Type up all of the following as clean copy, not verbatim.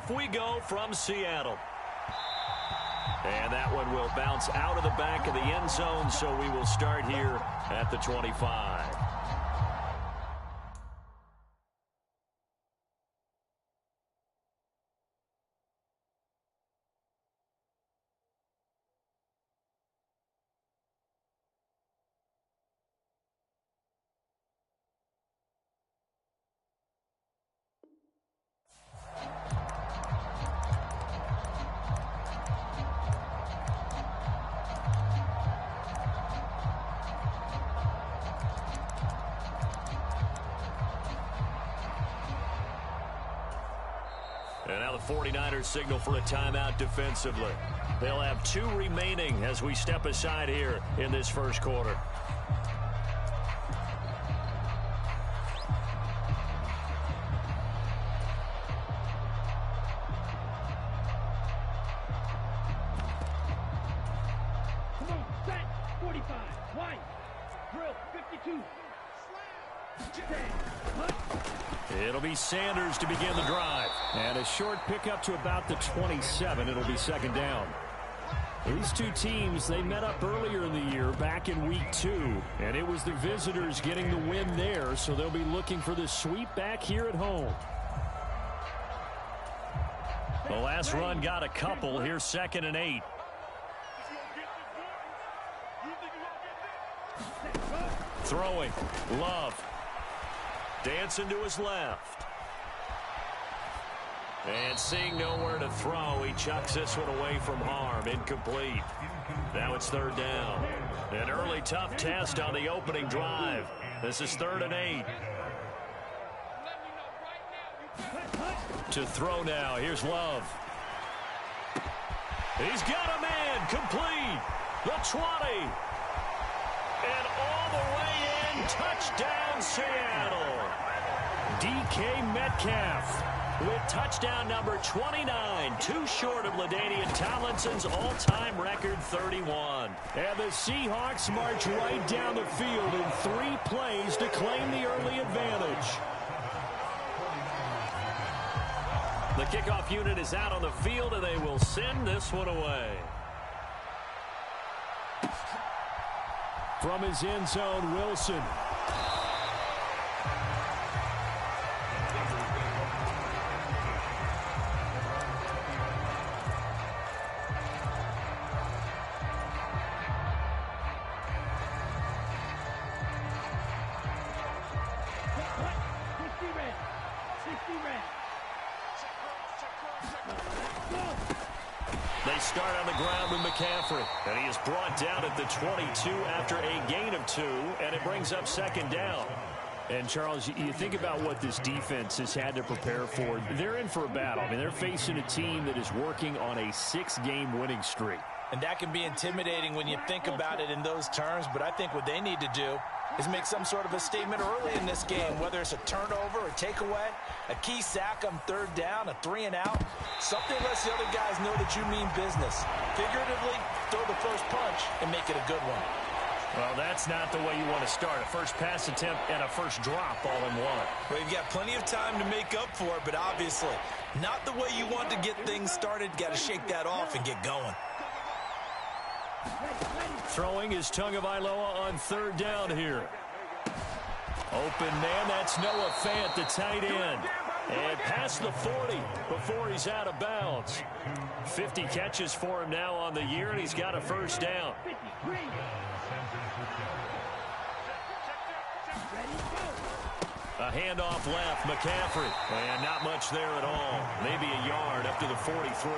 off we go from Seattle. And that one will bounce out of the back of the end zone, so we will start here at the 25. And now the 49ers signal for a timeout defensively. They'll have 2 remaining as we step aside here in this first quarter. Come on, set, 45, white, drill, 52. It'll be Sanders to begin the drive. And a short pickup to about the 27. It'll be second down. These two teams, they met up earlier in the year, back in week 2. And it was the visitors getting the win there, so they'll be looking for the sweep back here at home. The last run got a couple. Here's 2nd and 8. Throwing. Love. Dancing to his left. And seeing nowhere to throw, he chucks this one away from harm. Incomplete. Now it's 3rd down. An early tough test on the opening drive. This is 3rd and 8. To throw now. Here's Love. He's got a man. Complete. The 20. And all the way in. Touchdown, Seattle. DK Metcalf with touchdown number 29, too short of LaDainian Tomlinson's all-time record 31. And the Seahawks march right down the field in 3 plays to claim the early advantage. The kickoff unit is out on the field, and they will send this one away. From his end zone, Wilson. They start on the ground with McCaffrey, and he is brought down at the 22 after a gain of 2, and it brings up 2nd down. And, Charles, you think about what this defense has had to prepare for. They're in for a battle. I mean, they're facing a team that is working on a 6-game winning streak. And that can be intimidating when you think about it in those terms, but I think what they need to do is make some sort of a statement early in this game, whether it's a turnover, a takeaway, a key sack on 3rd down, a 3 and out. Something lets the other guys know that you mean business. Figuratively, throw the first punch and make it a good one. Well, that's not the way you want to start. A first pass attempt and a first drop all in one. Well, you've got plenty of time to make up for it, but obviously not the way you want to get things started. Got to shake that off and get going. Throwing is Tagovailoa on 3rd down here. Open man, that's Noah Fant, the tight end. And past the 40 before he's out of bounds. 50 catches for him now on the year, and he's got a first down. A handoff left, McCaffrey. And not much there at all. Maybe a yard up to the 43.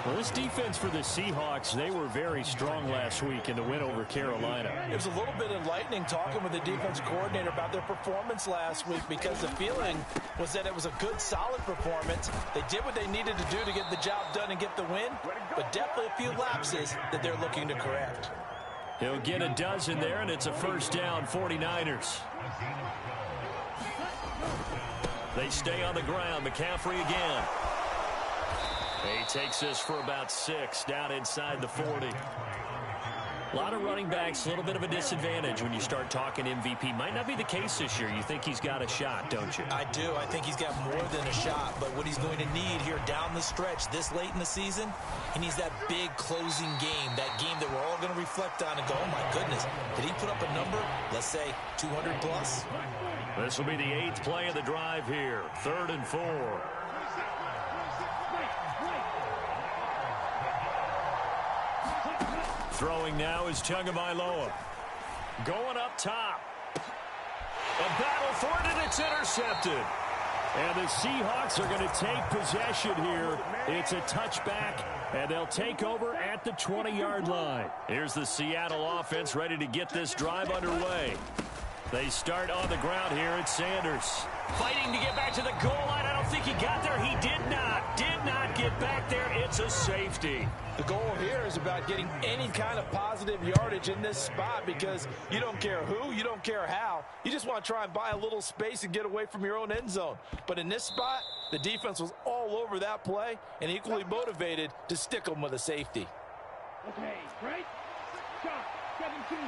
Well, this defense for the Seahawks, they were very strong last week in the win over Carolina. It was a little bit enlightening talking with the defense coordinator about their performance last week, because the feeling was that it was a good, solid performance. They did what they needed to do to get the job done and get the win, but definitely a few lapses that they're looking to correct. He'll get a dozen there, and it's a first down, 49ers. They stay on the ground. McCaffrey again. He takes this for about 6 down inside the 40. A lot of running backs, a little bit of a disadvantage when you start talking MVP. Might not be the case this year. You think he's got a shot, don't you? I do. I think he's got more than a shot. But what he's going to need here down the stretch this late in the season, he needs that big closing game, that game that we're all going to reflect on and go, oh, my goodness, did he put up a number, let's say, 200 plus? This will be the 8th play of the drive here. 3rd and 4. Throwing now is Tagovailoa. Going up top. A battle for it, and it's intercepted. And the Seahawks are going to take possession here. It's a touchback, and they'll take over at the 20-yard line. Here's the Seattle offense ready to get this drive underway. They start on the ground here. It's Sanders. Fighting to get back to the goal line. I don't think he got there. He did not. Did not get back there. It's a safety. The goal here is about getting any kind of positive yardage in this spot because you don't care who, you don't care how. You just want to try and buy a little space and get away from your own end zone. But in this spot, the defense was all over that play and equally motivated to stick them with a safety. Okay, right? Shot, 17.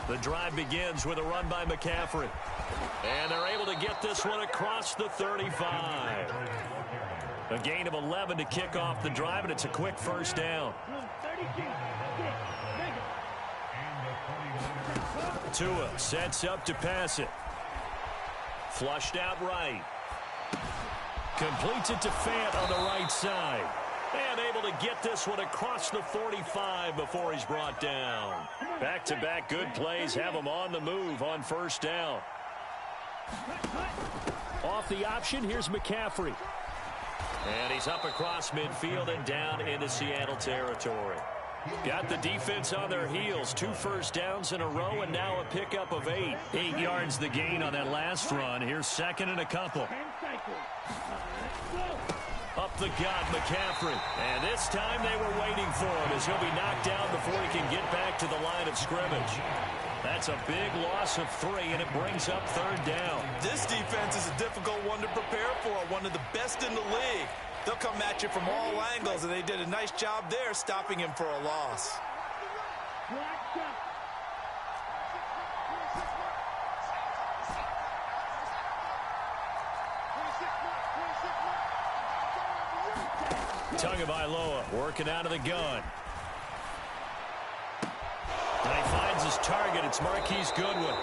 The drive begins with a run by McCaffrey. And they're able to get this one across the 35. A gain of 11 to kick off the drive, and it's a quick first down. Tua sets up to pass it. Flushed out right. Completes it to Fant on the right side. And able to get this one across the 45 before he's brought down. Back-to-back good plays have him on the move on first down. Off the option, here's McCaffrey. And he's up across midfield and down into Seattle territory. Got the defense on their heels. 2 first downs in a row and now a pickup of 8. 8 yards the gain on that last run. Here's 2nd and a couple. Up the gut, McCaffrey. And this time they were waiting for him as he'll be knocked down before he can get back to the line of scrimmage. That's a big loss of 3, and it brings up 3rd down. This defense is a difficult one to prepare for, one of the best in the league. They'll come at you from all angles, and they did a nice job there stopping him for a loss. Tagovailoa working out of the gun. And he finds his target. It's Marquise Goodwin.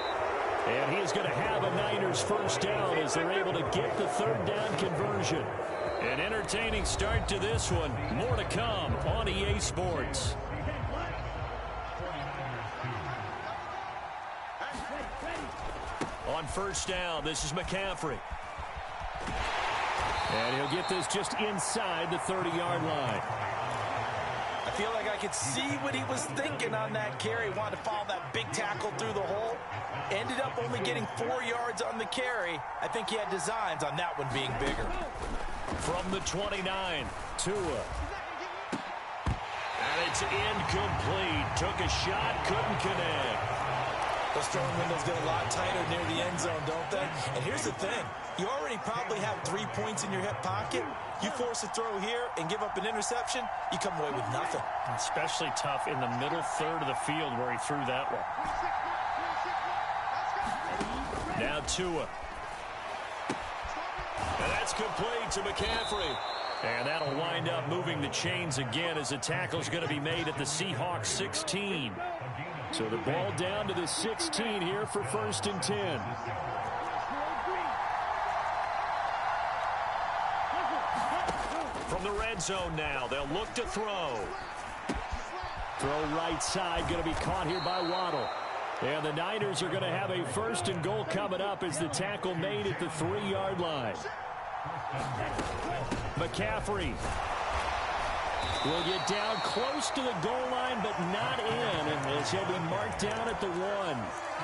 And he is going to have a Niners first down as they're able to get the 3rd down conversion. An entertaining start to this one. More to come on EA Sports. On first down, this is McCaffrey. And he'll get this just inside the 30-yard line. I feel like I could see what he was thinking on that carry. Wanted to follow that big tackle through the hole. Ended up only getting 4 yards on the carry. I think he had designs on that one being bigger. From the 29, Tua. And it's incomplete. Took a shot, couldn't connect. Those throwing windows get a lot tighter near the end zone, don't they? And here's the thing. You already probably have 3 points in your hip pocket. You force a throw here and give up an interception, you come away with nothing. Especially tough in the middle third of the field where he threw that one. Now Tua. And that's complete to McCaffrey. And that'll wind up moving the chains again as the tackle's going to be made at the Seahawks 16. So the ball down to the 16 here for 1st and 10. From the red zone now, they'll look to throw. Throw right side, going to be caught here by Waddle. And the Niners are going to have a 1st and goal coming up as the tackle made at the 3-yard line. McCaffrey will get down close to the goal line, but not in, and as he'll be marked down at the 1.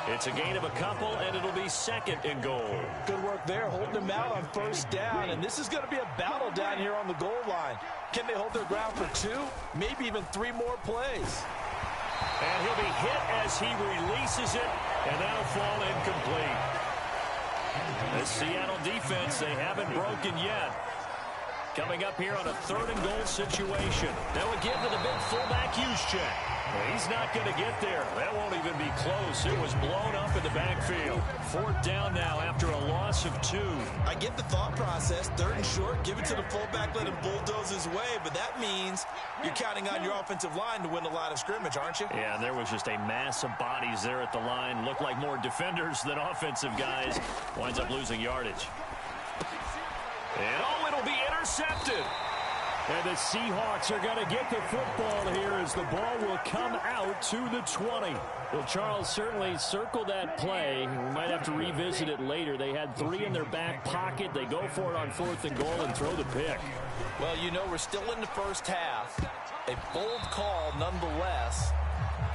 It's a gain of a couple, and it'll be 2nd and goal. Good work there, holding him out on 1st down, and this is going to be a battle down here on the goal line. Can they hold their ground for 2, maybe even 3 more plays? And he'll be hit as he releases it, and that'll fall incomplete. The Seattle defense, they haven't broken yet. Coming up here on a 3rd and goal situation. They'll give to the big fullback use check. He's not going to get there. That won't even be close. It was blown up in the backfield. 4th down now after a loss of 2. I get the thought process. 3rd and short, give it to the fullback, let him bulldoze his way. But that means you're counting on your offensive line to win the line of scrimmage, aren't you? Yeah, there was just a mass of bodies there at the line. Looked like more defenders than offensive guys. Winds up losing yardage. And it'll be intercepted. And the Seahawks are going to get the football here as the ball will come out to the 20. Well, Charles certainly circled that play. We might have to revisit it later. They had 3 in their back pocket. They go for it on 4th and goal and throw the pick. Well, you know, we're still in the first half. A bold call nonetheless.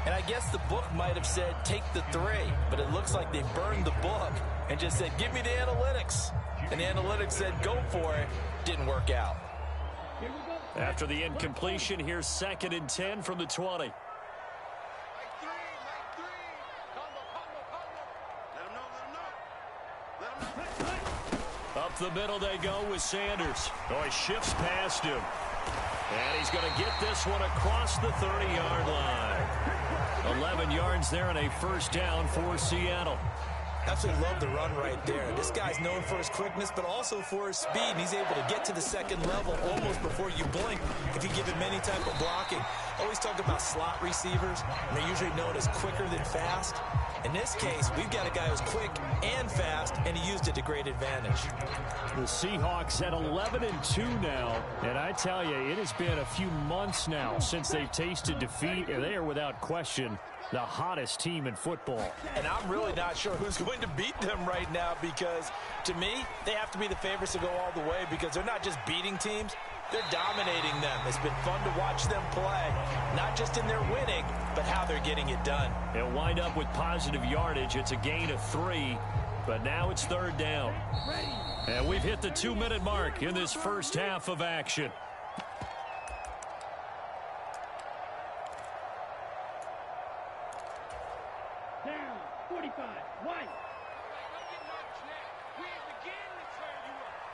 And I guess the book might have said take the 3. But it looks like they burned the book and just said, give me the analytics. And the analytics said, go for it. Didn't work out. After the incompletion, here's 2nd and 10 from the 20. Up the middle they go with Sanders. Oh, he shifts past him. And he's going to get this one across the 30-yard line. 11 yards there and a 1st down for Seattle. Absolutely love the run right there. This guy's known for his quickness, but also for his speed. And he's able to get to the 2nd level almost before you blink if you give him any type of blocking. Always talk about slot receivers, and they're usually known as quicker than fast. In this case, we've got a guy who's quick and fast, and he used it to great advantage. The Seahawks at 11-2 now, and I tell you, it has been a few months now since they've tasted defeat, and they are without question the hottest team in football. And I'm really not sure who's going to beat them right now because, to me, they have to be the favorites to go all the way because they're not just beating teams, they're dominating them. It's been fun to watch them play, not just in their winning, but how they're getting it done. They'll wind up with positive yardage. It's a gain of 3, but now it's 3rd down. And we've hit the 2-minute mark in this first half of action. Down, 45, White.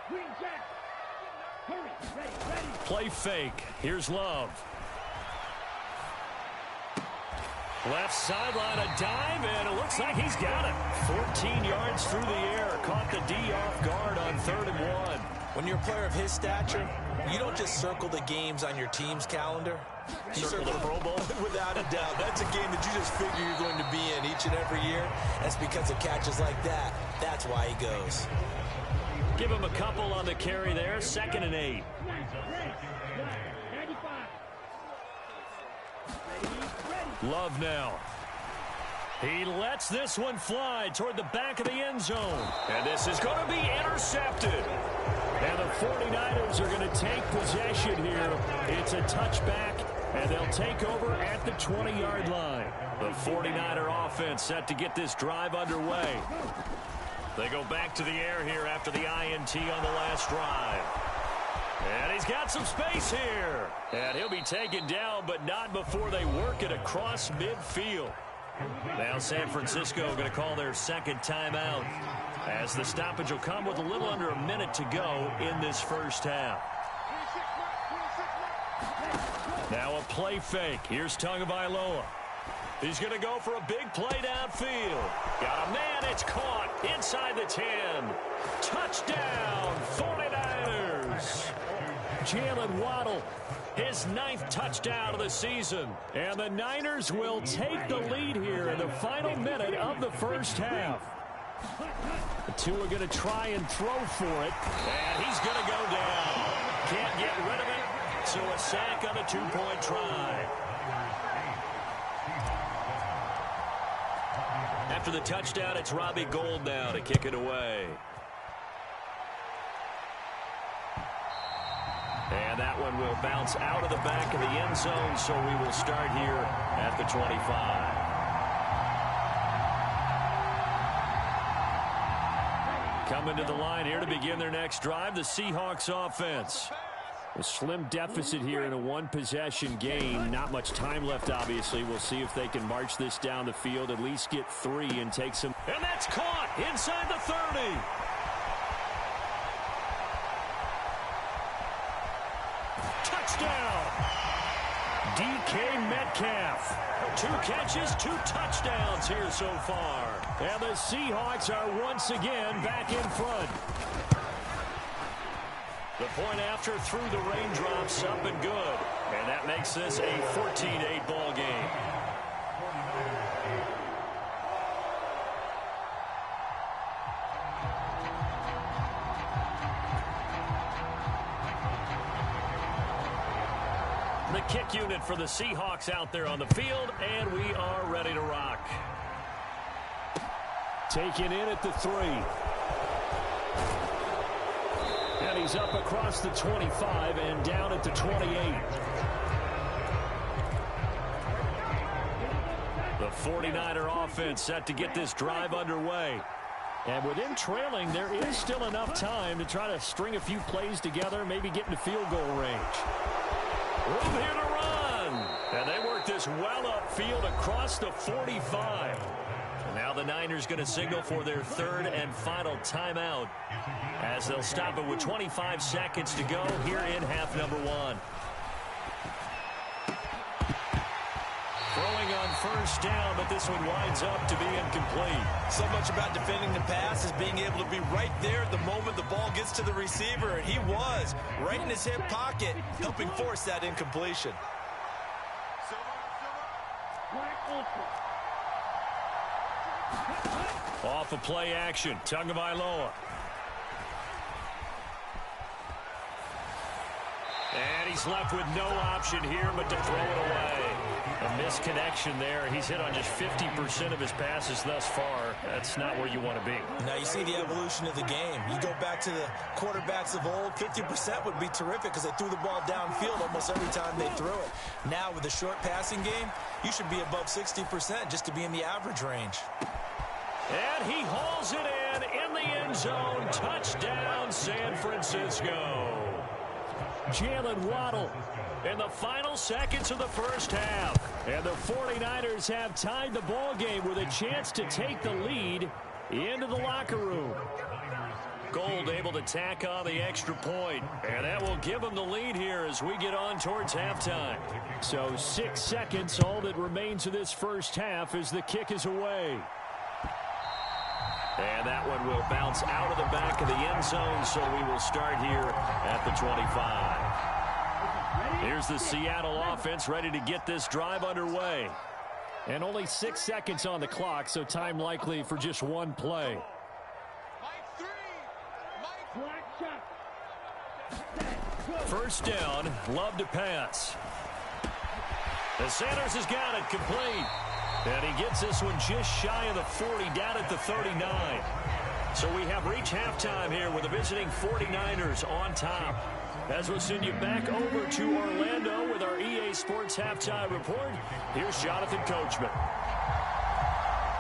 Green Jack. Hurry, ready. Play fake. Here's Love. Left sideline, a dive, and it looks like he's got it. 14 yards through the air. Caught the D off guard on 3rd and 1. When you're a player of his stature, you don't just circle the games on your team's calendar. You circle the Pro Bowl. Without a doubt. That's a game that you just figure you're going to be in each and every year. That's because of catches like that. That's why he goes. Give him a couple on the carry there. 2nd and 8. Love now. He lets this one fly toward the back of the end zone. And this is going to be intercepted. And the 49ers are going to take possession here. It's a touchback, and they'll take over at the 20-yard line. The 49er offense set to get this drive underway. They go back to the air here after the INT on the last drive. And he's got some space here. And he'll be taken down, but not before they work it across midfield. Now San Francisco going to call their 2nd timeout as the stoppage will come with a little under a minute to go in this first half. Now a play fake. Here's Tagovailoa. He's going to go for a big play downfield. Got a man. It's caught inside the 10. Touchdown, 49ers. Jalen Waddle, his 9th touchdown of the season. And the Niners will take the lead here in the final minute of the first half. The two are going to try and throw for it. And he's going to go down. Can't get rid of it. So a sack on the 2-point try. After the touchdown, it's Robbie Gould now to kick it away. And that one will bounce out of the back of the end zone, so we will start here at the 25. Coming to the line here to begin their next drive, the Seahawks offense. A slim deficit here in a one-possession game. Not much time left, obviously. We'll see if they can march this down the field, at least get 3 and take some. And that's caught inside the 30. touchdown. DK Metcalf. 2 catches, 2 touchdowns here so far. And the Seahawks are once again back in front. The point after through the raindrops, up and good. And that makes this a 14-8 ball game. The kick unit for the Seahawks out there on the field, and we are ready to rock. Taken in at the 3. And he's up across the 25 and down at the 28. The 49er offense set to get this drive underway. And with them trailing, there is still enough time to try to string a few plays together, maybe get into field goal range. Room here to run. And they work this well upfield across the 45. And now the Niners going to signal for their 3rd and final timeout as they'll stop it with 25 seconds to go here in half number 1. Throwing on first down, but this one winds up to be incomplete. So much about defending the pass is being able to be right there at the moment the ball gets to the receiver, and he was right in his hip pocket, helping force that incompletion. Off of play action, Tagovailoa. And he's left with no option here but to throw it away. A misconnection there. He's hit on just 50% of his passes thus far. That's not where you want to be. Now you see the evolution of the game. You go back to the quarterbacks of old, 50% would be terrific because they threw the ball downfield almost every time they threw it. Now with the short passing game, you should be above 60% just to be in the average range. And he hauls it in the end zone. Touchdown, San Francisco. Jalen Waddle in the final seconds of the first half. And the 49ers have tied the ball game with a chance to take the lead into the locker room. Gold able to tack on the extra point. And that will give them the lead here as we get on towards halftime. So 6 seconds, all that remains of this first half as the kick is away. And that one will bounce out of the back of the end zone, so we will start here at the 25. Here's the Seattle offense ready to get this drive underway. And only 6 seconds on the clock, so time likely for just one play. First down, Love to pass. And Sanders has got it complete. And he gets this one just shy of the 40, down at the 39. So we have reached halftime here with the visiting 49ers on top. As we'll send you back over to Orlando with our EA Sports Halftime Report, here's Jonathan Coachman.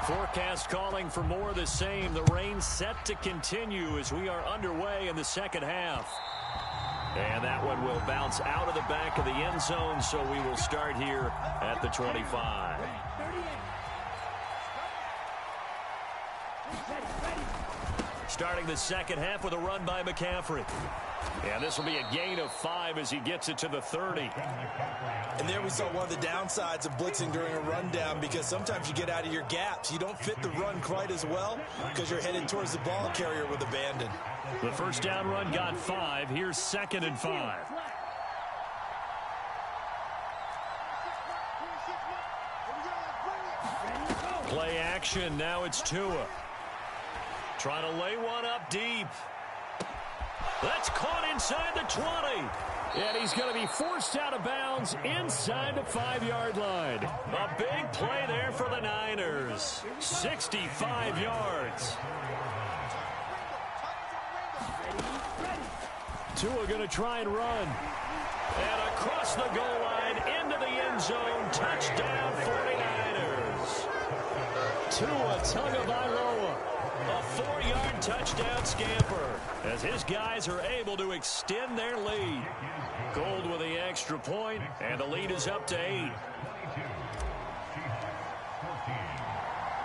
Forecast calling for more of the same. The rain set to continue as we are underway in the second half. And that one will bounce out of the back of the end zone, so we will start here at the 25. Starting the second half with a run by McCaffrey. And this will be a gain of 5 as he gets it to the 30. And there we saw one of the downsides of blitzing during a rundown, because sometimes you get out of your gaps. You don't fit the run quite as well because you're headed towards the ball carrier with abandon. The first down run got 5. Here's 2nd and 5. Play action. Now it's Tua. Trying to lay one up deep. That's caught inside the 20. And he's going to be forced out of bounds inside the 5-yard line. A big play there for the Niners. 65 yards. Tua going to try and run. And across the goal line into the end zone. Touchdown 49ers. Tua Tagovailoa. A 4-yard touchdown scamper as his guys are able to extend their lead. Gold with the extra point, and the lead is up to 8.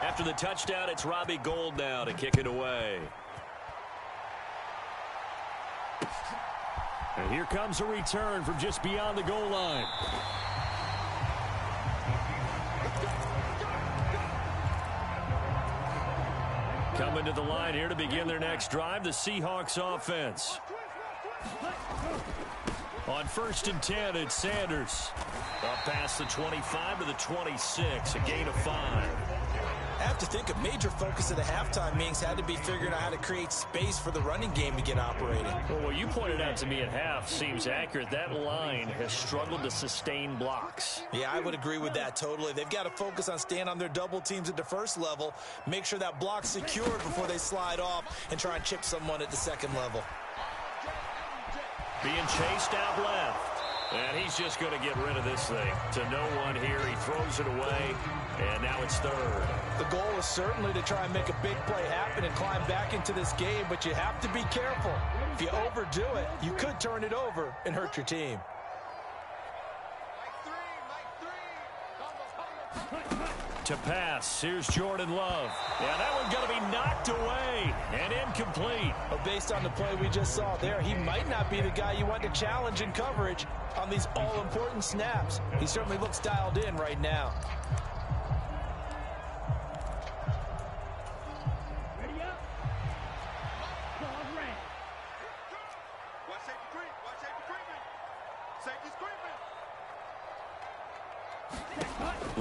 After the touchdown, it's Robbie Gould now to kick it away. And here comes a return from just beyond the goal line. Coming to the line here to begin their next drive, the Seahawks offense. On 1st and 10, it's Sanders. Up past the 25 to the 26, a gain of 5. I have to think a major focus of the halftime meetings had to be figuring out how to create space for the running game to get operating. Well, what you pointed out to me at half seems accurate. That line has struggled to sustain blocks. Yeah, I would agree with that totally. They've got to focus on staying on their double teams at the first level, make sure that block's secured before they slide off and try and chip someone at the second level. Being chased out left. And he's just going to get rid of this thing. To no one here. He throws it away. And now it's 3rd. The goal is certainly to try and make a big play happen and climb back into this game, but you have to be careful. If you overdo it, you could turn it over and hurt your team. To pass, here's Jordan Love. Yeah, that one's going to be knocked away and incomplete. But based on the play we just saw there, he might not be the guy you want to challenge in coverage on these all-important snaps. He certainly looks dialed in right now. Ready up. Ball red. Watch safety creep. Watch safety creeping. Safety's creeping.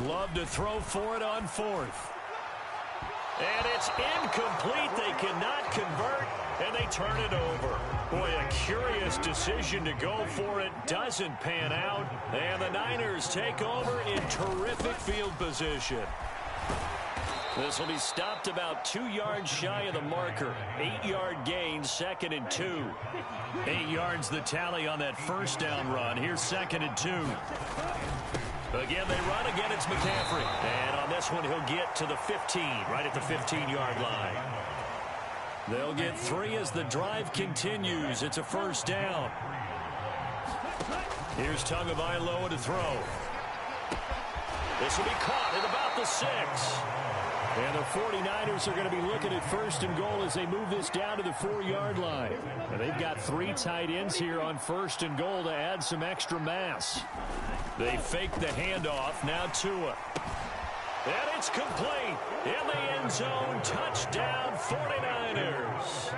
Love to throw for it on 4th. And it's incomplete. They cannot convert, and they turn it over. Boy, a curious decision to go for it. Doesn't pan out, and the Niners take over in terrific field position. This will be stopped about 2 yards shy of the marker. 8-yard gain, 2nd and 2. 8 yards the tally on that first down run. Here's 2nd and 2. Again, they run. Again, it's McCaffrey. And on this one, he'll get to the 15, right at the 15-yard line. They'll get 3 as the drive continues. It's a 1st down. Here's Tagovailoa to throw. This will be caught at about the 6. And the 49ers are going to be looking at 1st and goal as they move this down to the 4-yard line. And they've got 3 tight ends here on 1st and goal to add some extra mass. They fake the handoff. Now Tua. And it's complete. In the end zone. Touchdown 49ers.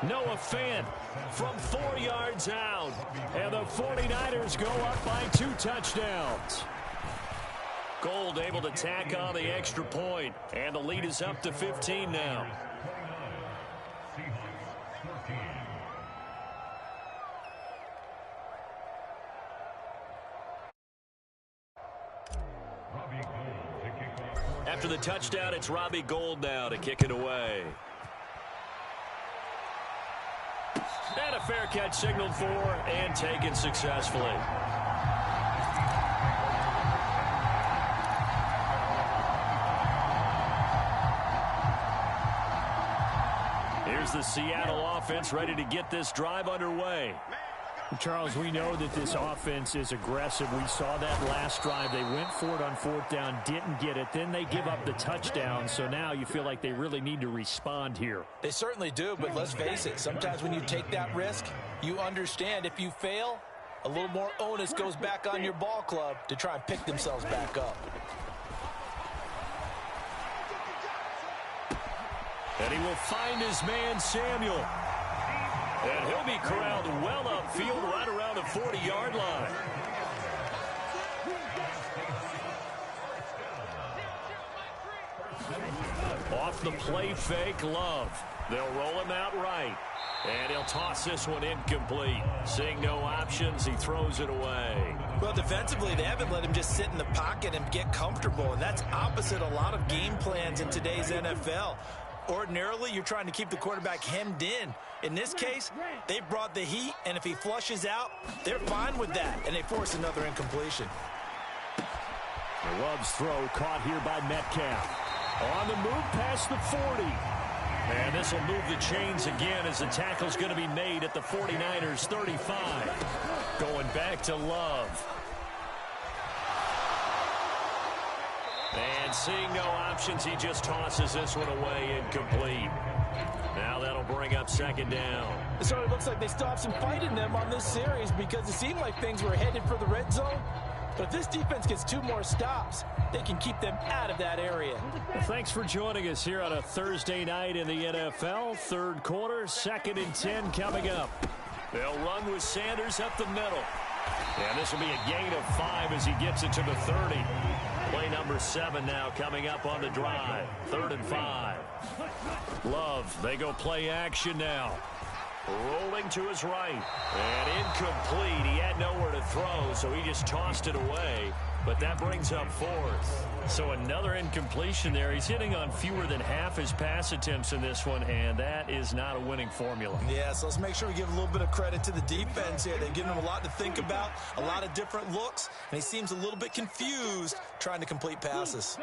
Noah Fant from 4 yards out. And the 49ers go up by 2 touchdowns. Gold able to tack on the extra point. And the lead is up to 15 now. After the touchdown, it's Robbie Gould now to kick it away. And a fair catch signaled for and taken successfully. Here's the Seattle offense ready to get this drive underway. Charles, we know that this offense is aggressive. We saw that last drive. They went for it on 4th down, didn't get it. Then they give up the touchdown. So now you feel like they really need to respond here. They certainly do, but let's face it. Sometimes when you take that risk, you understand if you fail, a little more onus goes back on your ball club to try and pick themselves back up. And he will find his man, Samuel. And he'll be corralled well upfield right around the 40-yard line. Off the play fake, Love. They'll roll him out right. And he'll toss this one incomplete. Seeing no options, he throws it away. Well, defensively, they haven't let him just sit in the pocket and get comfortable. And that's opposite a lot of game plans in today's NFL. Ordinarily, you're trying to keep the quarterback hemmed in. In this case, they brought the heat, and if he flushes out, they're fine with that, and they force another incompletion. Love's throw caught here by Metcalf. On the move past the 40. And this will move the chains again as the tackle's going to be made at the 49ers 35. Going back to Love. And seeing no options, he just tosses this one away incomplete. Now that'll bring up second down. It sort of looks like they still have some fight in them on this series because it seemed like things were headed for the red zone. But if this defense gets 2 more stops, they can keep them out of that area. Well, thanks for joining us here on a Thursday night in the NFL. Third quarter, 2nd and 10 coming up. They'll run with Sanders up the middle. And this will be a gain of 5 as he gets it to the 30. Play number 7 now coming up on the drive. 3rd and 5. Love, they go play action now. Rolling to his right. And incomplete. He had nowhere to throw, so he just tossed it away. But that brings up 4th. So another incompletion there. He's hitting on fewer than half his pass attempts in this one, and that is not a winning formula. Yeah, so let's make sure we give a little bit of credit to the defense here. They've given him a lot to think about, a lot of different looks, and he seems a little bit confused trying to complete passes.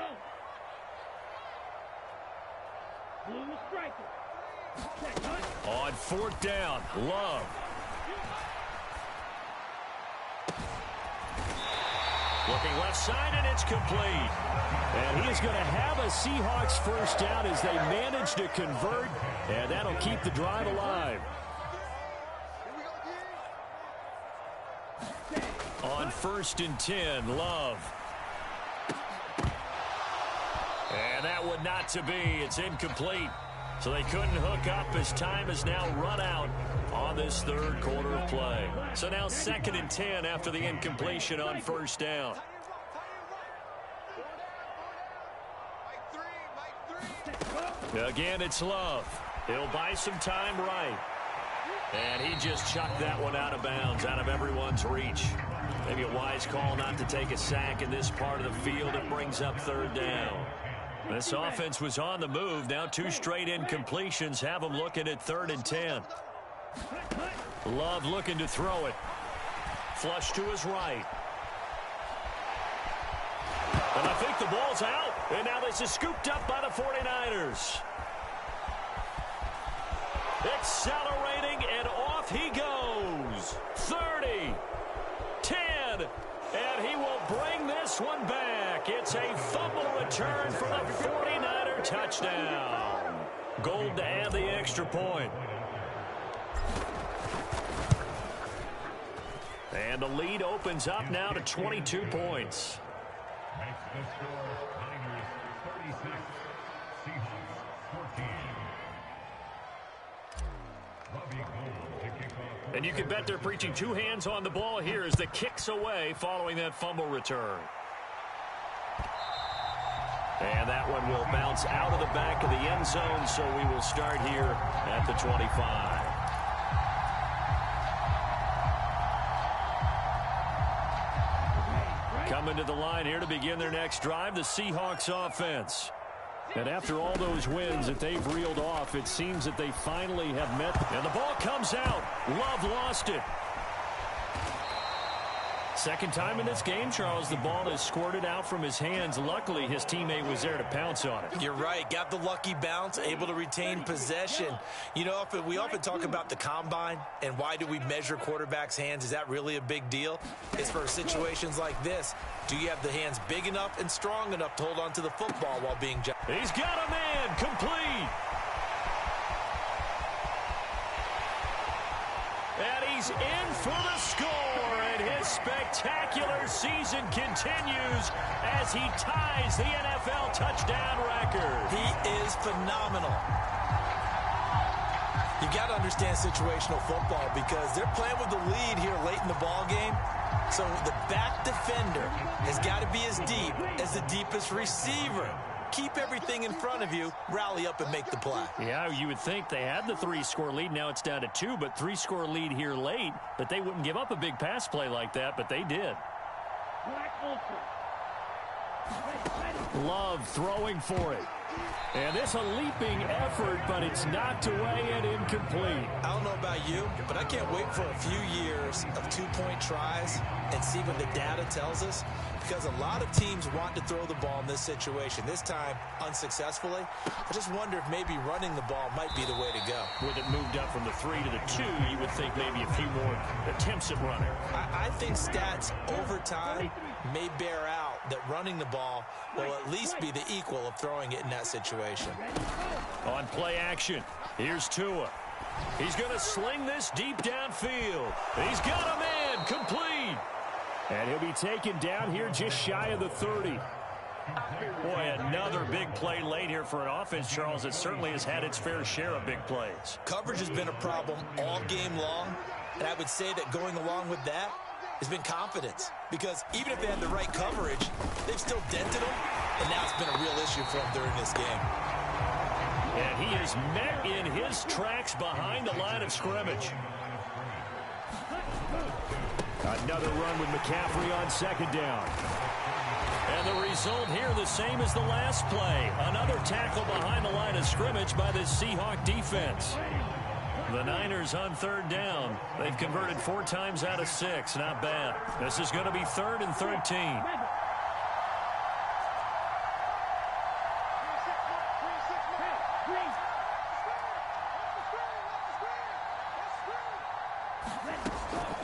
Blue striker. On 4th down, Love. Looking left side, and it's complete. And he is going to have a Seahawks first down as they manage to convert, and that'll keep the drive alive. On 1st and 10, Love. And that one not to be. It's incomplete. So they couldn't hook up as time has now run out on this 3rd quarter of play. So now 2nd and 10 after the incompletion on 1st down. Again, it's Love. He'll buy some time right. And he just chucked that one out of bounds, out of everyone's reach. Maybe a wise call not to take a sack in this part of the field. It brings up 3rd down. This offense was on the move. Now 2 straight incompletions have them looking at 3rd and 10. Love looking to throw it. Flush to his right. And I think the ball's out. And now this is scooped up by the 49ers. Accelerating, and off he goes. 30, 10, and he will bring this one back. It's a fumble return for the 49er touchdown. Gold to add the extra point. And the lead opens up now to 22 points. And you can bet they're preaching 2 hands on the ball here as the kick's away following that fumble return. And that one will bounce out of the back of the end zone, so we will start here at the 25. Coming to the line here to begin their next drive, the Seahawks offense. And after all those wins that they've reeled off, it seems that they finally have met. And the ball comes out. Love lost it. Second time in this game, Charles, the ball is squirted out from his hands. Luckily, his teammate was there to pounce on it. You're right. Got the lucky bounce, able to retain possession. You know, we often talk about the combine and why do we measure quarterbacks' hands. Is that really a big deal? It's for situations like this. Do you have the hands big enough and strong enough to hold on to the football while being jumped? He's got a man complete. And he's in for the score, and his spectacular season continues as he ties the NFL touchdown record. He is phenomenal. You got to understand situational football because they're playing with the lead here late in the ball game. So the back defender has got to be as deep as the deepest receiver. Keep everything in front of you, rally up and make the play. Yeah, you would think they had the 3-score lead. Now it's down to 2, but 3-score lead here late. But they wouldn't give up a big pass play like that, but they did. Love throwing for it. And it's a leaping effort, but it's knocked away and incomplete. I don't know about you, but I can't wait for a few years of 2-point tries and see what the data tells us. Because a lot of teams want to throw the ball in this situation. This time, unsuccessfully. I just wonder if maybe running the ball might be the way to go. With it moved up from the 3 to the 2, you would think maybe a few more attempts at running. I think stats over time may bear out that running the ball will at least be the equal of throwing it in that situation. On play action, here's Tua. He's going to sling this deep downfield. He's got a man, complete. And he'll be taken down here just shy of the 30. Boy, another big play late here for an offense, Charles, that certainly has had its fair share of big plays. Coverage has been a problem all game long, and I would say that going along with that has been confidence. Because even if they had the right coverage, they've still dented them, and now it's been a real issue for them during this game. And he is met in his tracks behind the line of scrimmage. Another run with McCaffrey on second down. And the result here the same as the last play. Another tackle behind the line of scrimmage by the Seahawk defense. The Niners on third down. They've converted 4 times out of 6. Not bad. This is going to be 3rd and 13.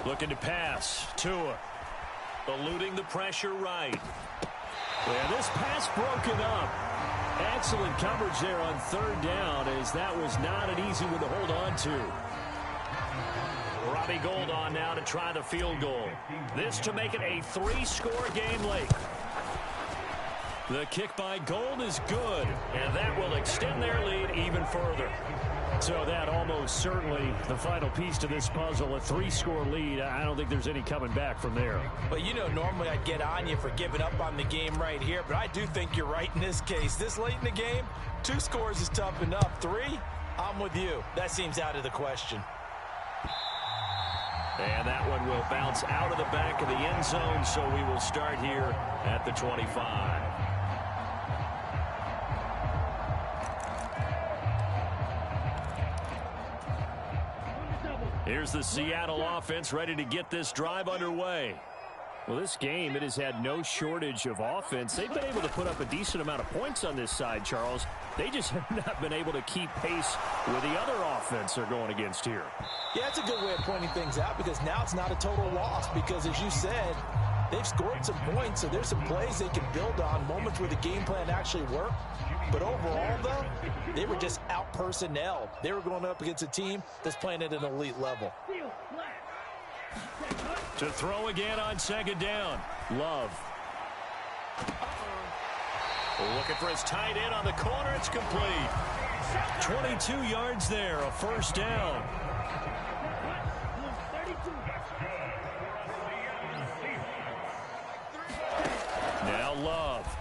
Looking to pass. Tua eluding the pressure right. And this pass broken up. Excellent coverage there on third down, as that was not an easy one to hold on to. Robbie Gould on now to try the field goal. This to make it a 3-score game late. The kick by Gould is good, and that will extend their lead even further. So that almost certainly the final piece to this puzzle, a 3-score lead. I don't think there's any coming back from there. Well, you know, normally I'd get on you for giving up on the game right here, but I do think you're right in this case. This late in the game, 2 scores is tough enough. 3, I'm with you. That seems out of the question. And that one will bounce out of the back of the end zone, so we will start here at the 25. Here's the Seattle offense ready to get this drive underway. Well, this game, it has had no shortage of offense. They've been able to put up a decent amount of points on this side, Charles. They just have not been able to keep pace with the other offense they're going against here. Yeah, that's a good way of pointing things out, because now it's not a total loss, because as you said, they've scored some points, so there's some plays they can build on, moments where the game plan actually worked. But overall, though, they were just out-personnel. They were going up against a team that's playing at an elite level. To throw again on second down. Love. Looking for his tight end on the corner. It's complete. 22 yards there, a first down. Now Love.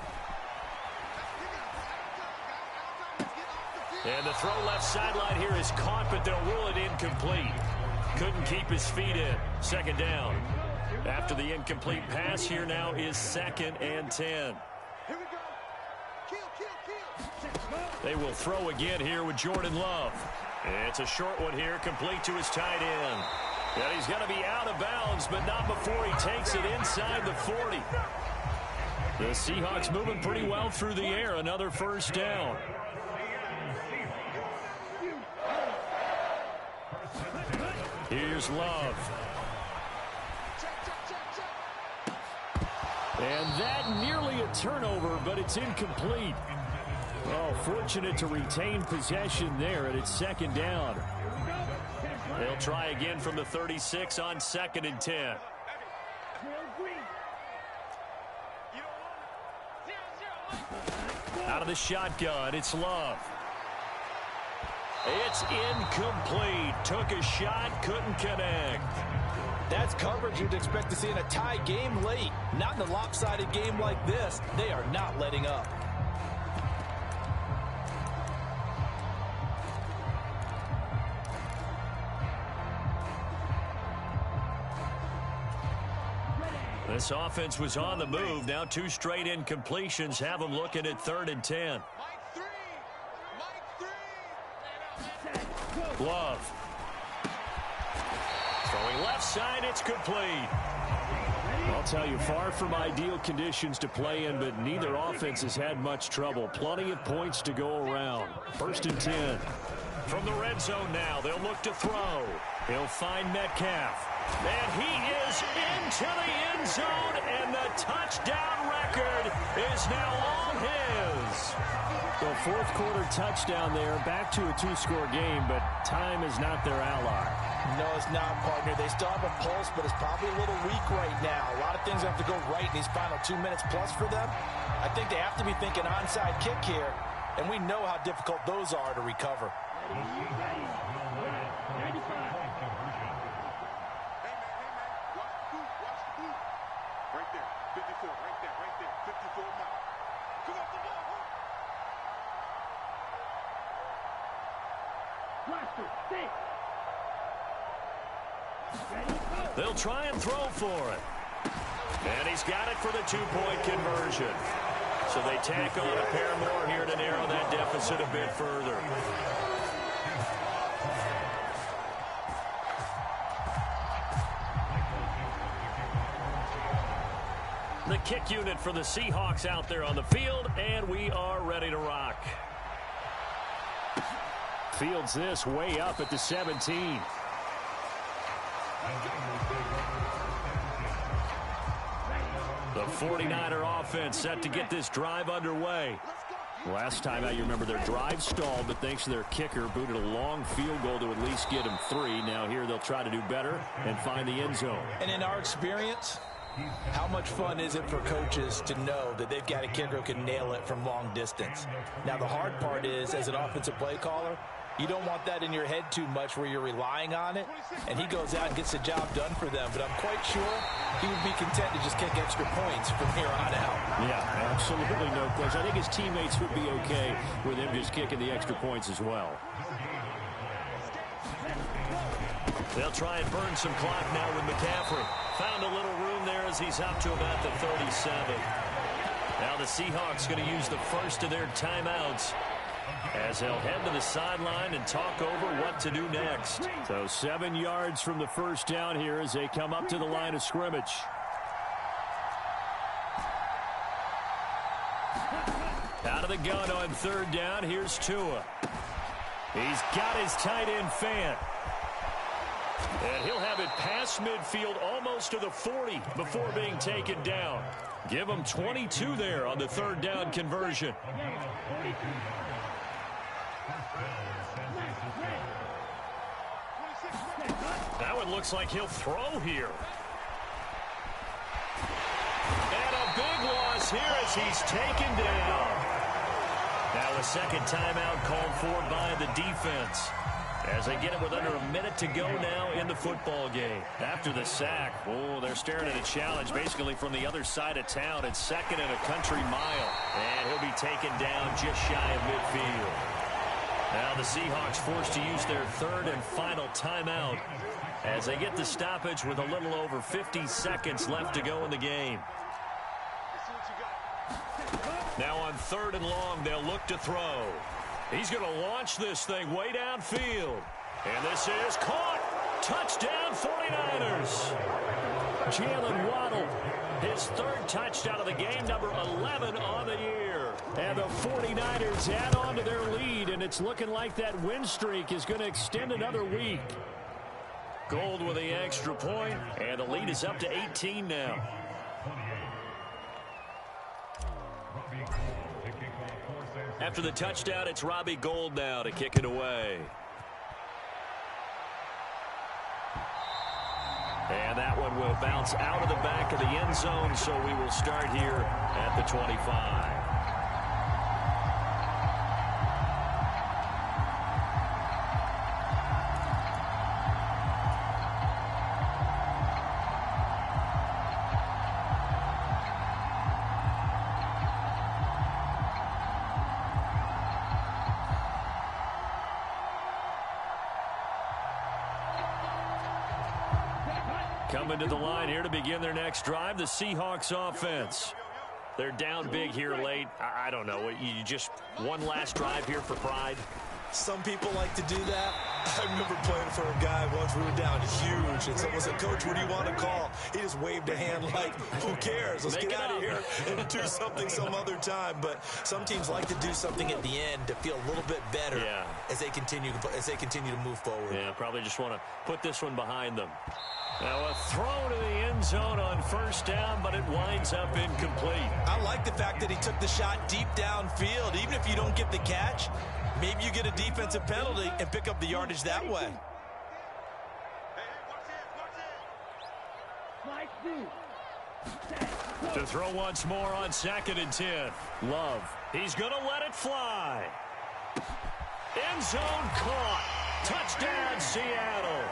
And the throw left sideline here is caught, but they'll rule it incomplete. Couldn't keep his feet in. Second down. After the incomplete pass, here now is 2nd and 10. Here we go. Kill. They will throw again here with Jordan Love. It's a short one here, complete to his tight end. And he's going to be out of bounds, but not before he takes it inside the 40. The Seahawks moving pretty well through the air. Another first down. Here's Love. And that nearly a turnover, but it's incomplete. Oh, fortunate to retain possession there, and it's second down. They'll try again from the 36 on 2nd and 10. Out of the shotgun, it's Love. It's incomplete. Took a shot, couldn't connect. That's coverage you'd expect to see in a tie game late. Not in a lopsided game like this. They are not letting up. This offense was on the move. Now 2 straight incompletions have them looking at 3rd and 10. Love. Throwing left side, it's complete. I'll tell you, far from ideal conditions to play in, but neither offense has had much trouble. Plenty of points to go around. 1st and 10. From the red zone now, they'll look to throw. He'll find Metcalf. And he is into the end zone, and the touchdown record is now all his. The fourth quarter touchdown there, back to a two-score game, but time is not their ally. No, it's not, partner. They still have a pulse, but it's probably a little weak right now. A lot of things have to go right in these final 2 minutes plus for them. I think they have to be thinking onside kick here, and we know how difficult those are to recover. Right there, 54, right there, 54 now. Come off the ball, Blaster, stay. They'll try and throw for it. And he's got it for the two-point conversion. So they tack on a pair more here to narrow that deficit a bit further. The kick unit for the Seahawks out there on the field, and we are ready to rock. Fields this way up at the 17. The 49er offense set to get this drive underway. Last time out, you remember their drive stalled, but thanks to their kicker, booted a long field goal to at least get him 3. Now here they'll try to do better and find the end zone. And in our experience, how much fun is it for coaches to know that they've got a kicker who can nail it from long distance? Now, the hard part is, as an offensive play caller, you don't want that in your head too much where you're relying on it, and he goes out and gets the job done for them. But I'm quite sure he would be content to just kick extra points from here on out. Yeah, absolutely no question. I think his teammates would be okay with him just kicking the extra points as well. They'll try and burn some clock now with McCaffrey. Found a little room there as he's up to about the 37. Now the Seahawks going to use the first of their timeouts as they'll head to the sideline and talk over what to do next. So 7 yards from the first down here as they come up to the line of scrimmage. Out of the gun on third down, here's Tua. He's got his tight end fan. And he'll have it past midfield almost to the 40 before being taken down. Give him 22 there on the third down conversion. That one looks like he'll throw here. And a big loss here as he's taken down. Now a second timeout called for by the defense, as they get it with under a minute to go now in the football game. After the sack, oh, they're staring at a challenge basically from the other side of town. It's second and a country mile. And he'll be taken down just shy of midfield. Now the Seahawks forced to use their third and final timeout as they get the stoppage with a little over 50 seconds left to go in the game. Now on third and long, they'll look to throw. He's going to launch this thing way downfield. And this is caught. Touchdown 49ers. Jalen Waddle, his third touchdown of the game, number 11 on the year. And the 49ers add on to their lead, and it's looking like that win streak is going to extend another week. Gold with the extra point, and the lead is up to 18 now. After the touchdown, it's Robbie Gould now to kick it away. And that one will bounce out of the back of the end zone, so we will start here at the 25. Coming to the line here to begin their next drive, the Seahawks offense. They're down big here late. I don't know. You just one last drive here for pride? Some people like to do that. I remember playing for a guy once. We were down huge, and someone said, "Coach, what do you want to call?" He just waved a hand like, "Who cares? Let's get out of here and do something some other time." But some teams like to do something at the end to feel a little bit better as they continue to move forward. Yeah, probably just want to put this one behind them. Now a throw to the end zone on first down, but it winds up incomplete. I like the fact that he took the shot deep downfield. Even if you don't get the catch, maybe you get a defensive penalty and pick up the yardage that way. To throw once more on 2nd and 10. Love. He's going to let it fly. End zone caught. Touchdown, Seattle.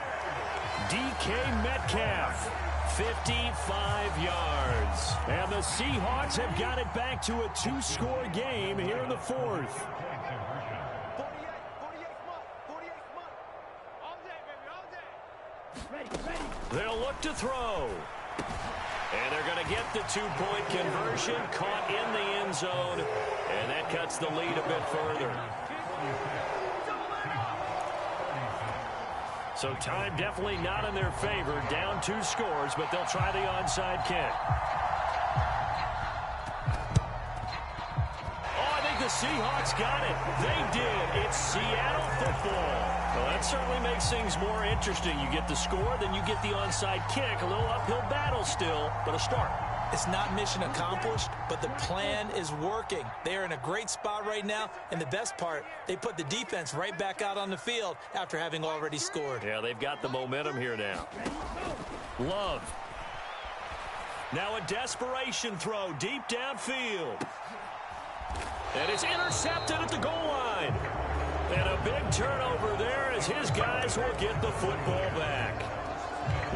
DK Metcalf, 55 yards. And the Seahawks have got it back to a 2-score game here in the 4th. They'll look to throw. And they're going to get the 2-point conversion, caught in the end zone, and that cuts the lead a bit further. So time definitely not in their favor. Down 2 scores, but they'll try the onside kick. Oh, I think the Seahawks got it. They did. It's Seattle football. Well, that certainly makes things more interesting. You get the score, then you get the onside kick. A little uphill battle still, but a start. It's not mission accomplished, but the plan is working. They are in a great spot right now, and the best part, they put the defense right back out on the field after having already scored. Yeah, they've got the momentum here now. Love. Now a desperation throw deep downfield. And it's intercepted at the goal line. And a big turnover there as his guys will get the football back.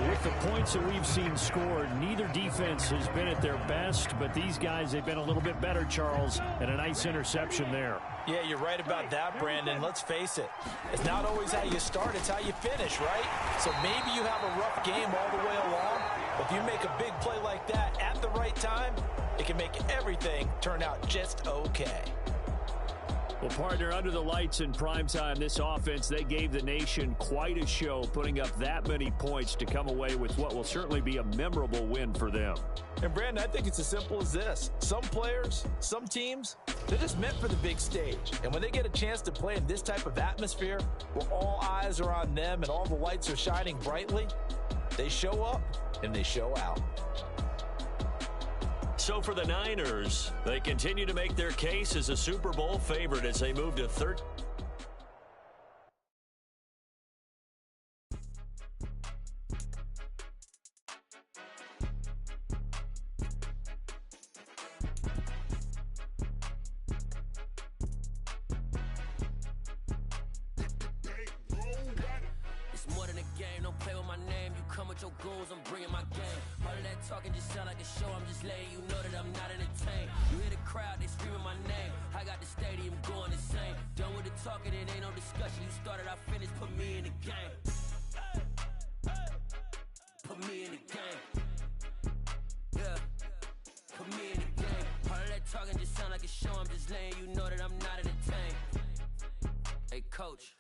With the points that we've seen scored, neither defense has been at their best, but these guys, they've been a little bit better, Charles, and a nice interception there. Yeah, you're right about that, Brandon. Let's face it. It's not always how you start, it's how you finish, right? So maybe you have a rough game all the way along, but if you make a big play like that at the right time, it can make everything turn out just okay. Well, partner, under the lights in primetime, this offense, they gave the nation quite a show, putting up that many points to come away with what will certainly be a memorable win for them. And, Brandon, I think it's as simple as this. Some players, some teams, they're just meant for the big stage. And when they get a chance to play in this type of atmosphere, where all eyes are on them and all the lights are shining brightly, they show up and they show out. So for the Niners, they continue to make their case as a Super Bowl favorite as they move to 13. It's more than a game, don't play with my name. You come with your goons, I'm bringing my game. All of that talking just sound like a show, I'm just letting you know that I'm not entertained. You hear the crowd, they screaming my name. I got the stadium going insane. Done with the talking, it ain't no discussion. You started, I finished, put me in the game. Put me in the game. Yeah, put me in the game. All of that talking just sound like a show, I'm just letting you know that I'm not entertained. Hey, coach.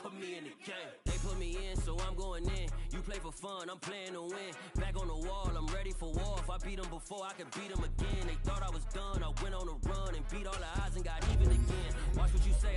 Put me in the game. They put me in, so I'm going in. You play for fun, I'm playing to win. Back on the wall, I'm ready for war. If I beat them before, I could beat them again. They thought I was done, I went on a run and beat all the odds and got even again. Watch what you say,